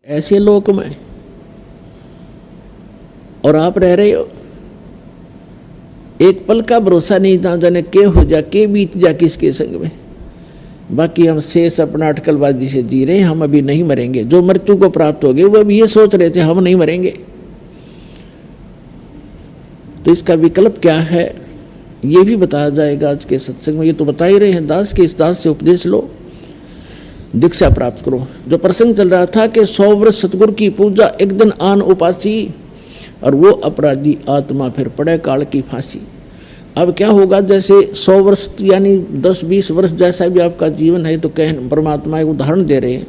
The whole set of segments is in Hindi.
ऐसे लोक में और आप रह रहे हो, एक पल का भरोसा नहीं था, जाने के हो जा के बीत जा किसके संग में। बाकी हम शेष अपना अटकलबाजी से जी रहे हैं, हम अभी नहीं मरेंगे। जो मृत्यु को प्राप्त हो गए वो अभी ये सोच रहे थे हम नहीं मरेंगे। तो इसका विकल्प क्या है ये भी बताया जाएगा आज के सत्संग में। ये तो बता ही रहे हैं, दास के इस दास से उपदेश लो, दीक्षा प्राप्त करो। जो प्रसंग चल रहा था कि 100 वर्ष सतगुरु की पूजा, एक दिन आन उपासी, और वो अपराधी आत्मा फिर पड़े काल की फांसी। अब क्या होगा, जैसे 100 वर्ष यानी 10-20 वर्ष जैसा भी आपका जीवन है, तो कह परमात्मा एक उदाहरण दे रहे हैं।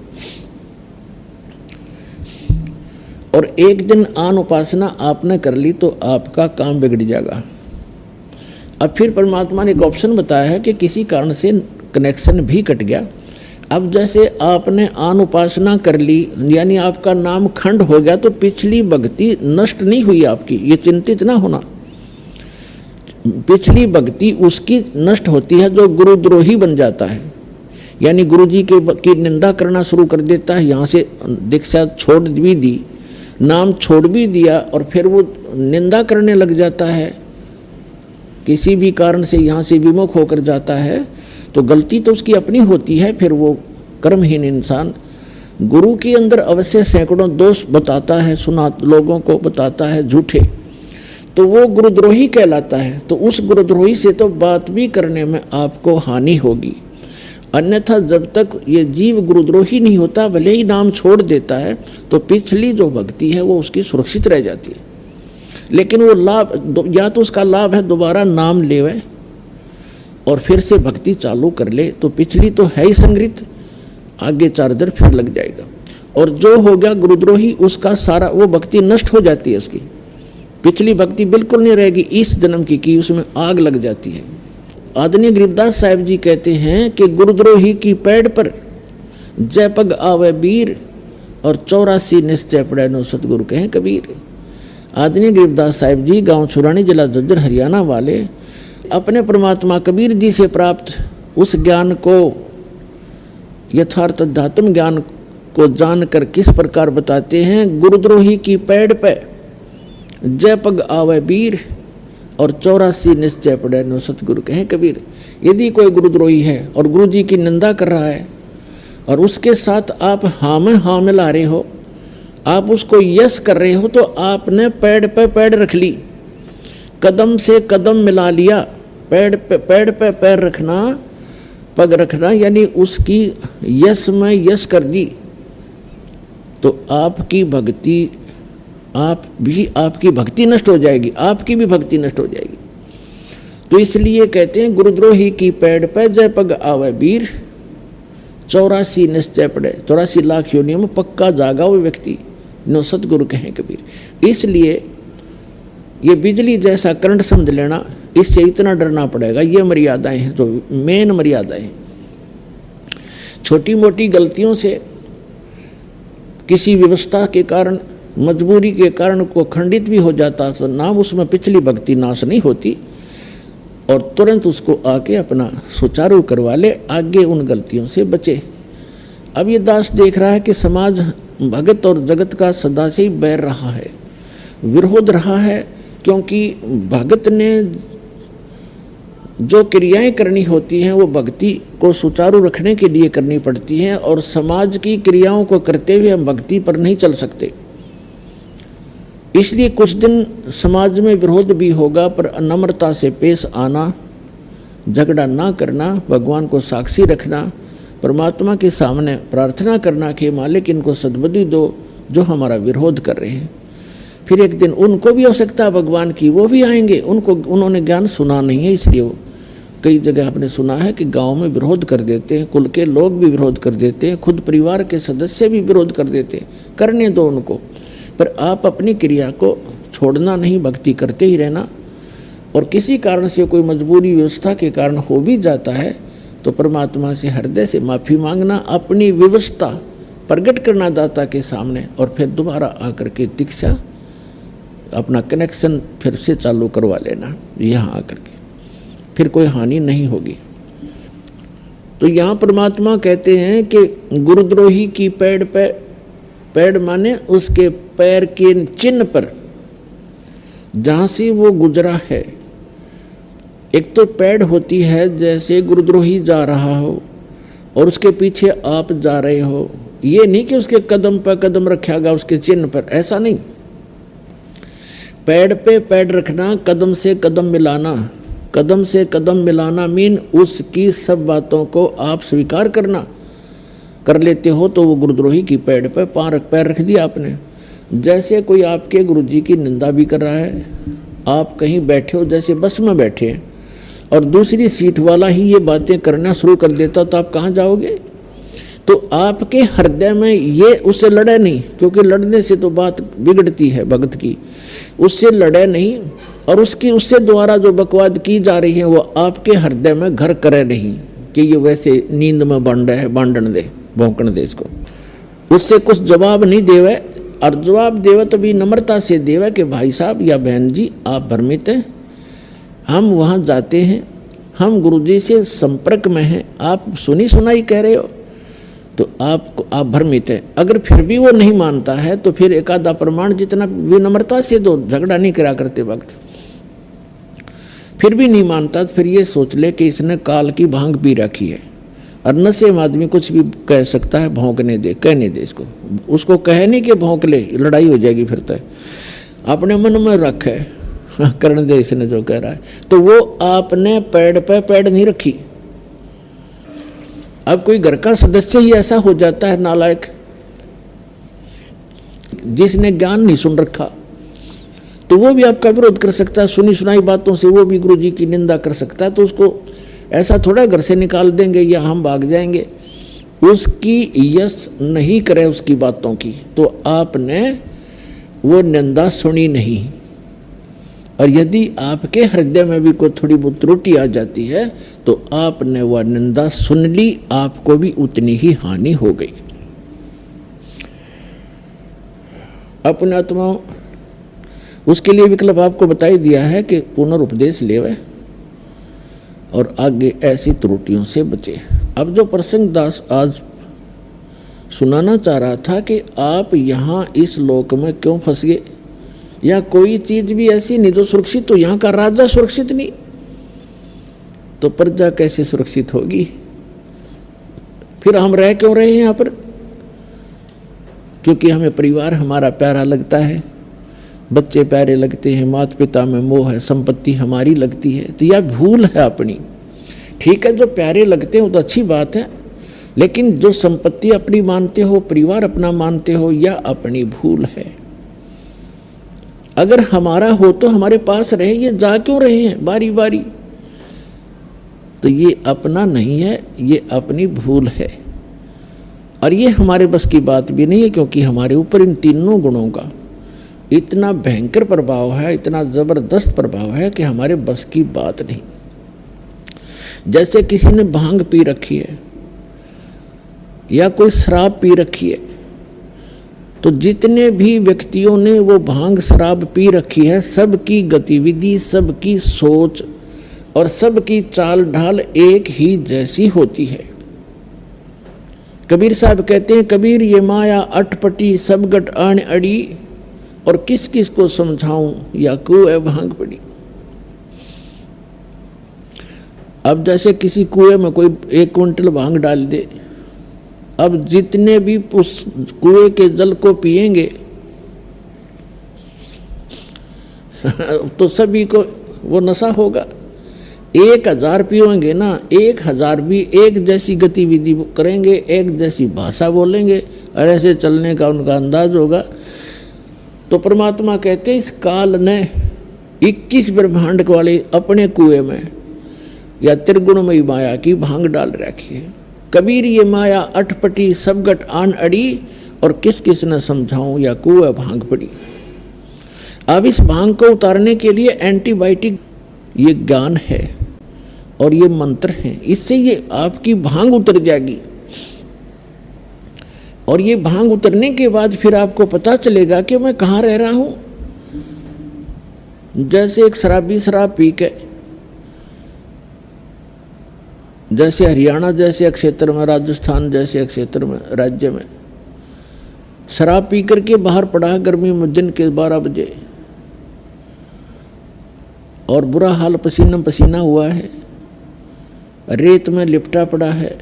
और एक दिन आन उपासना आपने कर ली तो आपका काम बिगड़ जाएगा। अब फिर परमात्मा ने एक ऑप्शन बताया है कि किसी कारण से कनेक्शन भी कट गया। अब जैसे आपने आन उपासना कर ली यानी आपका नाम खंड हो गया, तो पिछली भक्ति नष्ट नहीं हुई आपकी, ये चिंतित ना होना। पिछली भक्ति उसकी नष्ट होती है जो गुरुद्रोही बन जाता है, यानी गुरु जी की निंदा करना शुरू कर देता है। यहाँ से दीक्षा छोड़ भी दी, नाम छोड़ भी दिया, और फिर वो निंदा करने लग जाता है, किसी भी कारण से यहाँ से विमुख होकर जाता है, तो गलती तो उसकी अपनी होती है। फिर वो कर्महीन इंसान गुरु के अंदर अवश्य सैकड़ों दोष बताता है, सुना लोगों को बताता है झूठे, तो वो गुरुद्रोही कहलाता है। तो उस गुरुद्रोही से तो बात भी करने में आपको हानि होगी। अन्यथा जब तक ये जीव गुरुद्रोही नहीं होता, भले ही नाम छोड़ देता है, तो पिछली जो भक्ति है वो उसकी सुरक्षित रह जाती है। लेकिन वो लाभ, या तो उसका लाभ है दोबारा नाम लेवे और फिर से भक्ति चालू कर ले, तो पिछली तो है ही संग्रहित, आगे चार्जर फिर लग जाएगा। और जो हो गया गुरुद्रोही, उसका सारा वो भक्ति नष्ट हो जाती है, उसकी पिछली भक्ति बिल्कुल नहीं रहेगी। इस जन्म की उसमें आग लग जाती है। आदरणीय गरीबदास साहिब जी कहते हैं कि गुरुद्रोही की पैड़ पर जय पग आवे वीर, और 84 निश्चय पड़े नो सतगुरु कहें कबीर। आदरणीय गरीबदास साहिब जी गांव छुरानी, जिला झज्जर, हरियाणा वाले, अपने परमात्मा कबीर जी से प्राप्त उस ज्ञान को, यथार्थ अध्यात्म ज्ञान को जानकर किस प्रकार बताते हैं। गुरुद्रोही की पैड़ पे जय पग आवे वीर, और 84 निश्चय पड़े नो सतगुरु कहें कबीर। यदि कोई गुरुद्रोही है और गुरु जी की निंदा कर रहा है, और उसके साथ आप हाँ में हाँ मिला रहे हो, आप उसको यस कर रहे हो, तो आपने पैड़ पे पैड़ रख ली, कदम से कदम मिला लिया। पैड़ पे पैर रखना, पग रखना, यानी उसकी यस में यस कर दी, तो आपकी भक्ति, आपकी भक्ति नष्ट हो जाएगी, आपकी भी भक्ति नष्ट हो जाएगी। तो इसलिए कहते हैं गुरुद्रोही की पैड़ पे जय पग आवे वीर, 84 निश्चय पड़े, 84 लाख योनियों में पक्का जागा वो व्यक्ति नो सतगुरु कहें कबीर। इसलिए ये बिजली जैसा करंट समझ लेना, इससे इतना डरना पड़ेगा। ये मर्यादाएं हैं, जो मेन मर्यादाएं। छोटी मोटी गलतियों से, किसी व्यवस्था के कारण, मजबूरी के कारण को खंडित भी हो जाता, तो नाम उसमें पिछली भक्ति नाश नहीं होती, और तुरंत उसको आके अपना सुचारू करवा ले, आगे उन गलतियों से बचे। अब ये दास देख रहा है कि समाज भगत और जगत का सदा से ही बैर रहा है, विरोध रहा है, क्योंकि भगत ने जो क्रियाएं करनी होती हैं वो भक्ति को सुचारू रखने के लिए करनी पड़ती हैं, और समाज की क्रियाओं को करते हुए हम भक्ति पर नहीं चल सकते। इसलिए कुछ दिन समाज में विरोध भी होगा, पर नम्रता से पेश आना, झगड़ा ना करना, भगवान को साक्षी रखना, परमात्मा के सामने प्रार्थना करना कि मालिक इनको सद्बुद्धि दो जो हमारा विरोध कर रहे हैं। फिर एक दिन उनको भी आवश्यकता भगवान की, वो भी आएंगे, उन्होंने ज्ञान सुना नहीं है, इसलिए वो कई जगह आपने सुना है कि गांव में विरोध कर देते हैं, कुल के लोग भी विरोध कर देते हैं, खुद परिवार के सदस्य भी विरोध कर देते हैं। करने दो उनको, पर आप अपनी क्रिया को छोड़ना नहीं, भक्ति करते ही रहना। और किसी कारण से कोई मजबूरी व्यवस्था के कारण हो भी जाता है, तो परमात्मा से हृदय से माफ़ी मांगना, अपनी व्यवस्था प्रकट करना दाता के सामने, और फिर दोबारा आकर के दीक्षा, अपना कनेक्शन फिर से चालू करवा लेना यहाँ आकर के, फिर कोई हानि नहीं होगी। तो यहाँ परमात्मा कहते हैं कि गुरुद्रोही की पैड़ पे पैड माने उसके पैर के चिन्ह पर जहाँ से वो गुजरा है। एक तो पैड होती है जैसे गुरुद्रोही जा रहा हो और उसके पीछे आप जा रहे हो, ये नहीं कि उसके कदम पर कदम रखेगा उसके चिन्ह पर, ऐसा नहीं। पैड पे पैड रखना, कदम से कदम मिलाना, कदम से कदम मिलाना मीन उसकी सब बातों को आप स्वीकार करना। कर लेते हो तो वो गुरुद्रोही की पैड पे पैर रख दिया आपने। जैसे कोई आपके गुरुजी की निंदा भी कर रहा है, आप कहीं बैठे हो, जैसे बस में बैठे हैं और दूसरी सीट वाला ही ये बातें करना शुरू कर देता, तो आप कहाँ जाओगे? तो आपके हृदय में ये उससे लड़े नहीं, क्योंकि लड़ने से तो बात बिगड़ती है भगत की, उससे लड़े नहीं और उससे द्वारा जो बकवाद की जा रही है वो आपके हृदय में घर करे नहीं कि ये वैसे नींद में बन रहा है, बांधन दे, भौंकण दे इसको। उससे कुछ जवाब नहीं देवे, और जवाब देवे तो भी नम्रता से देवे कि भाई साहब या बहन जी आप भ्रमित हैं, हम वहाँ जाते हैं, हम गुरुजी से संपर्क में हैं, आप सुनी सुनाई कह रहे हो तो आप भ्रमित हैं। अगर फिर भी वो नहीं मानता है तो फिर एक आधा प्रमाण जितना विनम्रता से दो, झगड़ा नहीं करा करते वक्त, फिर भी नहीं मानता तो फिर ये सोच ले कि इसने काल की भांग पी रखी है। और नशे में आदमी कुछ भी कह सकता है, भौंकने दे, कहने दे इसको, उसको कहे नहीं कि भौंक ले, लड़ाई हो जाएगी फिर तो। अपने मन में रखे, करने दे इसने जो कह रहा है। तो वो आपने पैड पे पैड नहीं रखी। अब कोई घर का सदस्य ही ऐसा हो जाता है नालायक, जिसने ज्ञान नहीं सुन रखा, तो वो भी आपका विरोध कर सकता है, सुनी सुनाई बातों से वो भी गुरुजी की निंदा कर सकता है। तो उसको ऐसा थोड़ा घर से निकाल देंगे या हम भाग जाएंगे, उसकी यश नहीं करे उसकी बातों की, तो आपने वो निंदा सुनी नहीं। और यदि आपके हृदय में भी कोई थोड़ी बहुत त्रुटि आ जाती है तो आपने वह निंदा सुन ली, आपको भी उतनी ही हानि हो गई। अपने आत्मा उसके लिए विकल्प आपको बताई दिया है कि पुनरुपदेश लेवे और आगे ऐसी त्रुटियों से बचे। अब जो प्रसंग दास आज सुनाना चाह रहा था कि आप यहाँ इस लोक में क्यों फंस गए, या कोई चीज भी ऐसी नहीं जो सुरक्षित हो, यहाँ का राजा सुरक्षित नहीं तो प्रजा कैसे सुरक्षित होगी? फिर हम रह क्यों रहे हैं यहाँ पर? क्योंकि हमें परिवार हमारा प्यारा लगता है, बच्चे प्यारे लगते हैं, माता पिता में मोह है, संपत्ति हमारी लगती है, तो यह भूल है अपनी। ठीक है, जो प्यारे लगते हैं वो तो अच्छी बात है, लेकिन जो संपत्ति अपनी मानते हो, परिवार अपना मानते हो, यह अपनी भूल है। अगर हमारा हो तो हमारे पास रहे, ये जा क्यों रहे हैं बारी बारी? तो ये अपना नहीं है, ये अपनी भूल है। और ये हमारे बस की बात भी नहीं है, क्योंकि हमारे ऊपर इन तीनों गुणों का इतना भयंकर प्रभाव है, इतना जबरदस्त प्रभाव है कि हमारे बस की बात नहीं। जैसे किसी ने भांग पी रखी है या कोई शराब पी रखी है, तो जितने भी व्यक्तियों ने वो भांग शराब पी रखी है, सबकी गतिविधि, सबकी सोच और सबकी चाल ढाल एक ही जैसी होती है। कबीर साहब कहते हैं, कबीर ये माया अटपटी सब गट आन अड़ी, और किस किस को समझाऊं या कुएं भांग पड़ी। अब जैसे किसी कुएं में कोई 1 क्विंटल भांग डाल दे, अब जितने भी उस कुएं के जल को पिएंगे तो सभी को वो नशा होगा। 1000 पिएंगे ना, 1000 भी एक जैसी गतिविधि करेंगे, एक जैसी भाषा बोलेंगे और ऐसे चलने का उनका अंदाज होगा। तो परमात्मा कहते हैं, इस काल ने 21 ब्रह्मांड वाले अपने कुएं में या त्रिगुणमयी माया की भांग डाल रखी है। कबीर ये माया अटपटी सब गट आन अड़ी, और किस किस ने समझाऊं या कुएं भांग पड़ी। अब इस भांग को उतारने के लिए एंटीबायोटिक ये ज्ञान है और ये मंत्र हैं, इससे ये आपकी भांग उतर जाएगी। और ये भांग उतरने के बाद फिर आपको पता चलेगा कि मैं कहाँ रह रहा हूँ। जैसे एक शराबी शराब पी के, जैसे हरियाणा जैसे क्षेत्र में, राजस्थान जैसे क्षेत्र में, राज्य में शराब पी करके बाहर पड़ा गर्मी में दिन के 12 बजे, और बुरा हाल, पसीना पसीना हुआ है, रेत में लिपटा पड़ा है।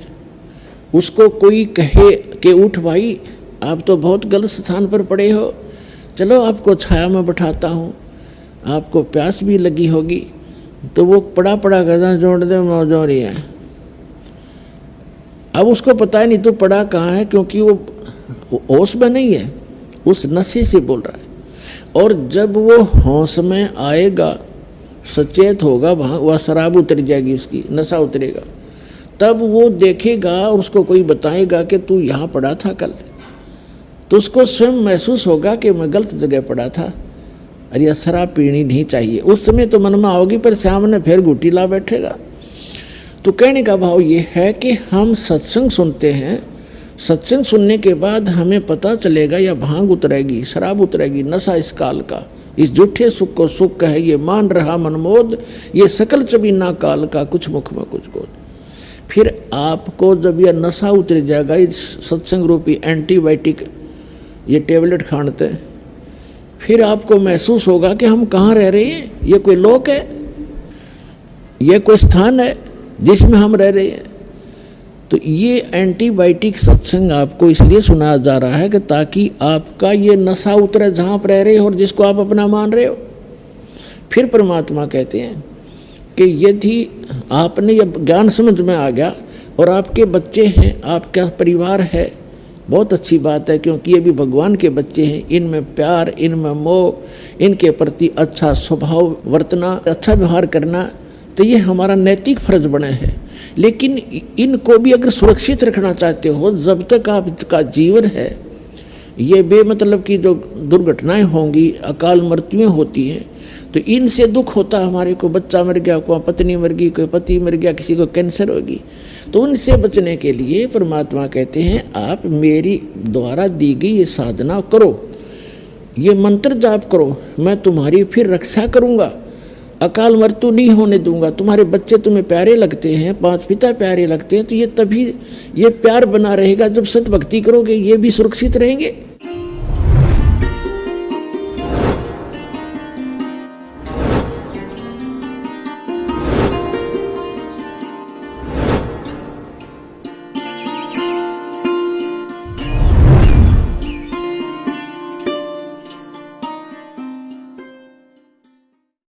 उसको कोई कहे कि उठ भाई, आप तो बहुत गलत स्थान पर पड़े हो, चलो आपको छाया में बैठाता हूँ, आपको प्यास भी लगी होगी, तो वो पड़ा पड़ा कहता जोड़ दे मौज हो रही है। अब उसको पता ही नहीं तो पड़ा कहाँ है, क्योंकि वो होश में नहीं है, उस नशे से बोल रहा है। और जब वो होश में आएगा, सचेत होगा, वह शराब उतर जाएगी, उसकी नशा उतरेगा, तब वो देखेगा और उसको कोई बताएगा कि तू यहाँ पड़ा था कल, तो उसको स्वयं महसूस होगा कि मैं गलत जगह पड़ा था, अरे यह शराब पीनी नहीं चाहिए। उस समय तो मन में आओगी, पर सामने फिर घुटी ला बैठेगा। तो कहने का भाव ये है कि हम सत्संग सुनते हैं, सत्संग सुनने के बाद हमें पता चलेगा या भांग उतरेगी, शराब उतरेगी, नशा इस काल का, इस झूठे सुख को सुख कहे ये मान रहा मनमोद, ये सकल चबीना काल का, कुछ मुख में कुछ गोद। फिर आपको जब यह नशा उतर जाएगा, इस सत्संग रूपी एंटीबायोटिक ये टेबलेट खाते हैं, फिर आपको महसूस होगा कि हम कहाँ रह रहे हैं, ये कोई लोक है, ये कोई स्थान है जिसमें हम रह रहे हैं। तो ये एंटीबायोटिक सत्संग आपको इसलिए सुनाया जा रहा है कि ताकि आपका ये नशा उतरे जहाँ पर रह रहे हो और जिसको आप अपना मान रहे हो। फिर परमात्मा कहते हैं कि यदि आपने ये ज्ञान समझ में आ गया और आपके बच्चे हैं, आपका परिवार है, बहुत अच्छी बात है, क्योंकि ये भी भगवान के बच्चे हैं, इनमें प्यार, इनमें मोह, इनके प्रति अच्छा स्वभाव वर्तना, अच्छा व्यवहार करना, तो ये हमारा नैतिक फर्ज बने है। लेकिन इनको भी अगर सुरक्षित रखना चाहते हो, जब तक आपका जीवन है, ये बेमतलब की जो दुर्घटनाएं होंगी, अकाल मृत्युएं होती हैं, तो इनसे दुख होता है हमारे को, बच्चा मर गया, कोई पत्नी मर गई, कोई पति मर गया, किसी को कैंसर होगी, तो उनसे बचने के लिए परमात्मा कहते हैं आप मेरी द्वारा दी गई ये साधना करो, ये मंत्र जाप करो, मैं तुम्हारी फिर रक्षा करूँगा, अकाल मृत्यु नहीं होने दूंगा। तुम्हारे बच्चे तुम्हें प्यारे लगते हैं, 5 पिता प्यारे लगते हैं, तो ये तभी ये प्यार बना रहेगा जब सत भक्ति करोगे, ये भी सुरक्षित रहेंगे।